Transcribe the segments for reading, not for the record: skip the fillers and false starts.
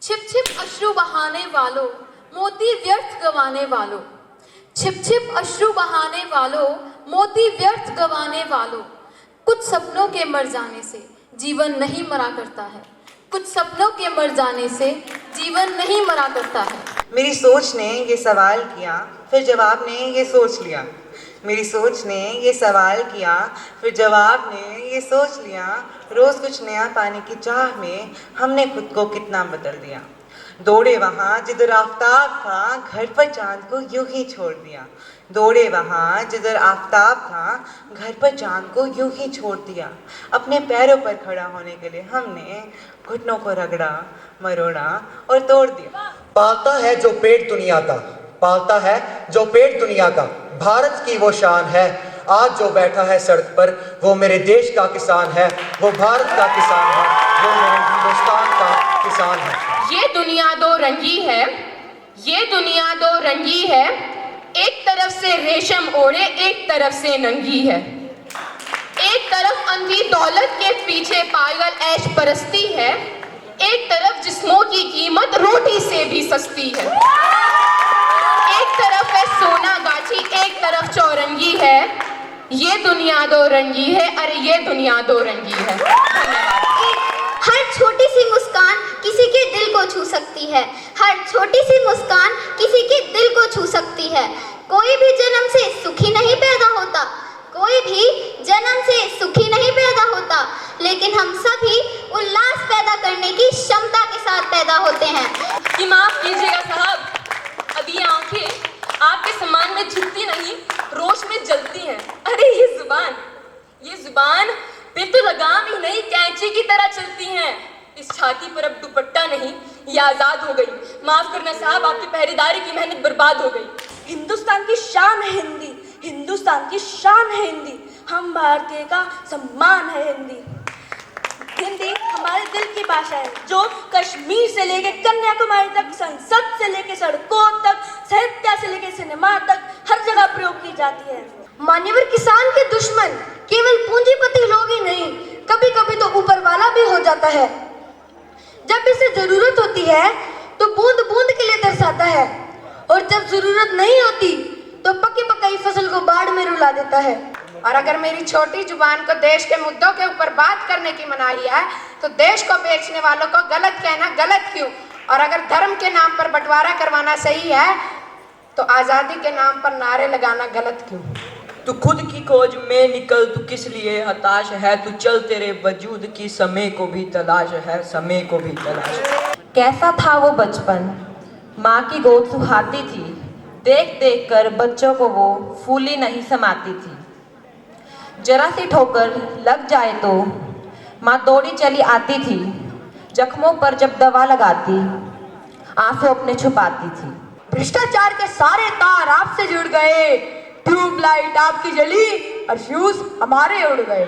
छिप छिप अश्रु बहाने वालों, मोती व्यर्थ गवाने वालों। छिप छिप अश्रु बहाने वालों, मोती व्यर्थ गवाने वालों। कुछ सपनों के मर जाने से जीवन नहीं मरा करता है। कुछ सपनों के मर जाने से जीवन नहीं मरा करता है। मेरी सोच ने ये सवाल किया, फिर जवाब ने ये सोच लिया। मेरी सोच ने ये सवाल किया, फिर जवाब ने ये सोच लिया। रोज़ कुछ नया पाने की चाह में हमने खुद को कितना बदल दिया। दौड़े वहाँ जिधर आफताब था, घर पर चांद को यूं ही छोड़ दिया। दौड़े वहाँ जिधर आफताब था, घर पर चांद को यूं ही छोड़ दिया। अपने पैरों पर खड़ा होने के लिए हमने घुटनों को रगड़ा, मरोड़ा और तोड़ दिया। पालता है जो पेट दुनिया का, पालता है जो पेट दुनिया का, भारत की वो शान है। आज जो बैठा है सड़क पर, वो मेरे देश का किसान है, वो भारत का किसान है, वो मेरे हिंदुस्तान का किसान है। ये दुनिया दो रंगी है, ये दुनिया दो रंगी है। एक तरफ से रेशम ओढ़े, एक तरफ से नंगी है। एक तरफ अंधी दौलत के पीछे पागल ऐश परस्ती है, एक तरफ जिस्मों की कीमत रोटी से भी सस्ती है। एक तरफ है सोना गाछी, एक तरफ चौरंगी है। ये दुनिया दो रंगी है, अरे ये दुनिया दो रंगी है। हर छोटी सी मुस्कान किसी के दिल को छू सकती है। हर छोटी सी मुस्कान किसी के दिल को छू सकती है। कोई भी जन्म से सुखी नहीं पैदा होता, कोई भी जन्म से सुखी नहीं पैदा होता, लेकिन हम सभी उल्लास पैदा करने की क्षमता के साथ पैदा होते हैं। कि माफ कीजिएगा साहब, अब ये आंखें आपके सम्मान में झुकती नहीं, रोश में जलती हैं। अरे ये जुबान फिर तो लगाम ही नहीं, कैंची की तरह चलती हैं। इस छाती पर अब दुपट्टा नहीं, ये आजाद हो गई। माफ करना साहब, आपकी पहरेदारी की मेहनत बर्बाद हो गई। हिंदुस्तान की शान है हिंदी, हिंदुस्तान की शान है हिंदी। हम भारतीय का सम्मान है हिंदी। हिंदी हमारे दिल की भाषा है, जो कश्मीर से लेके कन्याकुमारी तक, संसद से लेके सड़कों तक, साहित्य से लेके सिनेमा तक हर जगह प्रयोग की जाती है। मान्यवर किसान के दुश्मन केवल पूंजीपति लोग ही नहीं, कभी कभी तो ऊपर वाला भी हो जाता है। जब इसे जरूरत होती है तो बूंद बूंद के लिए तरसाता है, और जब जरूरत नहीं होती तो पकी पकाई फसल को बाढ़ में रुला देता है। और अगर मेरी छोटी जुबान को देश के मुद्दों के ऊपर बात करने की मनाही है, तो देश को बेचने वालों को गलत कहना गलत क्यों? और अगर धर्म के नाम पर बंटवारा करवाना सही है, तो आज़ादी के नाम पर नारे लगाना गलत क्यों? तू खुद की खोज में निकल, तू किस लिए हताश है? तू चल, तेरे वजूद की समय को भी तलाश है, समय को भी तलाश है। कैसा था वो बचपन, माँ की गोद सुहाती थी। देख देख कर बच्चों को वो फूली नहीं समाती थी। जरा सी ठोकर लग जाए तो माँ दौड़ी चली आती थी। जख्मों पर जब दवा लगाती, आंसू अपने छुपाती थी। भ्रष्टाचार के सारे तार आपसे जुड़ गए, ट्यूबलाइट आपकी जली और फ्यूज हमारे उड़ गए।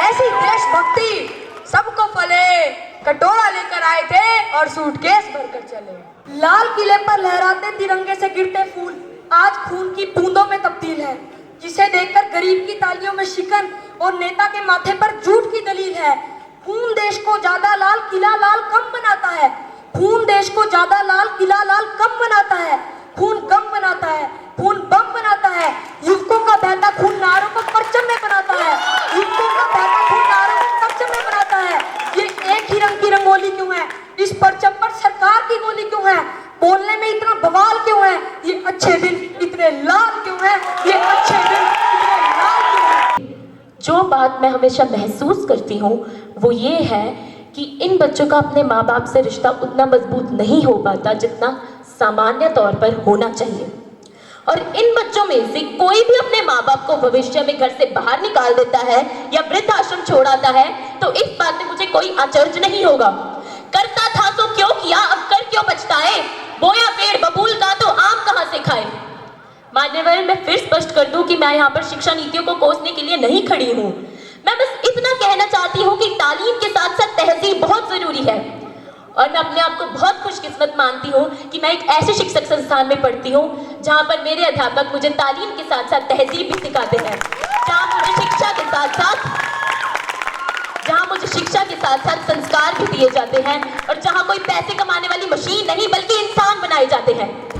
ऐसी देशभक्ति सबको फले, कटोरा लेकर आए थे और सूटकेस भरकर चले। लाल किले पर लहराते तिरंगे से गिरते फूल आज खून की बूंदों में तब्दील है, जिसे देखकर गरीब की तालियों में शिकन और नेता के माथे पर झूठ की दलील है। खून देश को ज्यादा लाल किला लाल कम बनाता है, खून देश को ज्यादा लाल किला लाल कम बनाता है। खून गम बनाता है, खून बम बनाता है। युवकों का बहता खून नारों को परचम में बनाता है, युवकों का बहता खून नारों को परचम में बनाता है। ये एक ही रंग की रंगोली क्यों है? इस परचम पर सरकार की गोली क्यों है? बोलने में इतना बवाल क्यों है? ये अच्छे दिन इतने लाल क्यों है? ये अच्छे दिन इतने लाल क्यों है? जो बात मैं हमेशा महसूस करती हूँ वो ये है कि इन बच्चों का अपने माँ बाप से रिश्ता उतना मजबूत नहीं हो पाता जितना सामान्य तौर पर होना चाहिए। और इन बच्चों में से कोई भी अपने माँ बाप को भविष्य में घर से बाहर निकाल देता है या वृद्धाश्रम छोड़ आता है, तो इस बात में मुझे कोई आश्चर्य नहीं होगा। करता था तो क्यों किया, अब कर क्यों पछताए? बोया पेड़ बबूल का तो आम कहाँ से खाए? मान्यवर, मैं फिर स्पष्ट कर दूं कि मैं यहाँ पर शिक्षा नीतियों को कोसने के लिए नहीं खड़ी हूँ। मैं बस इतना कहना चाहती हूँ कि तालीम के साथ साथ तहजीब बहुत जरूरी है। और मैं अपने आप को बहुत खुशकिस्मत मानती हूँ कि मैं एक ऐसे शिक्षक संस्थान में पढ़ती हूँ जहाँ पर मेरे अध्यापक मुझे तालीम के साथ साथ तहजीब भी सिखाते हैं, जहाँ मुझे शिक्षा के के साथ साथ संस्कार भी दिए जाते हैं और जहां कोई पैसे कमाने वाली मशीन नहीं बल्कि इंसान बनाए जाते हैं।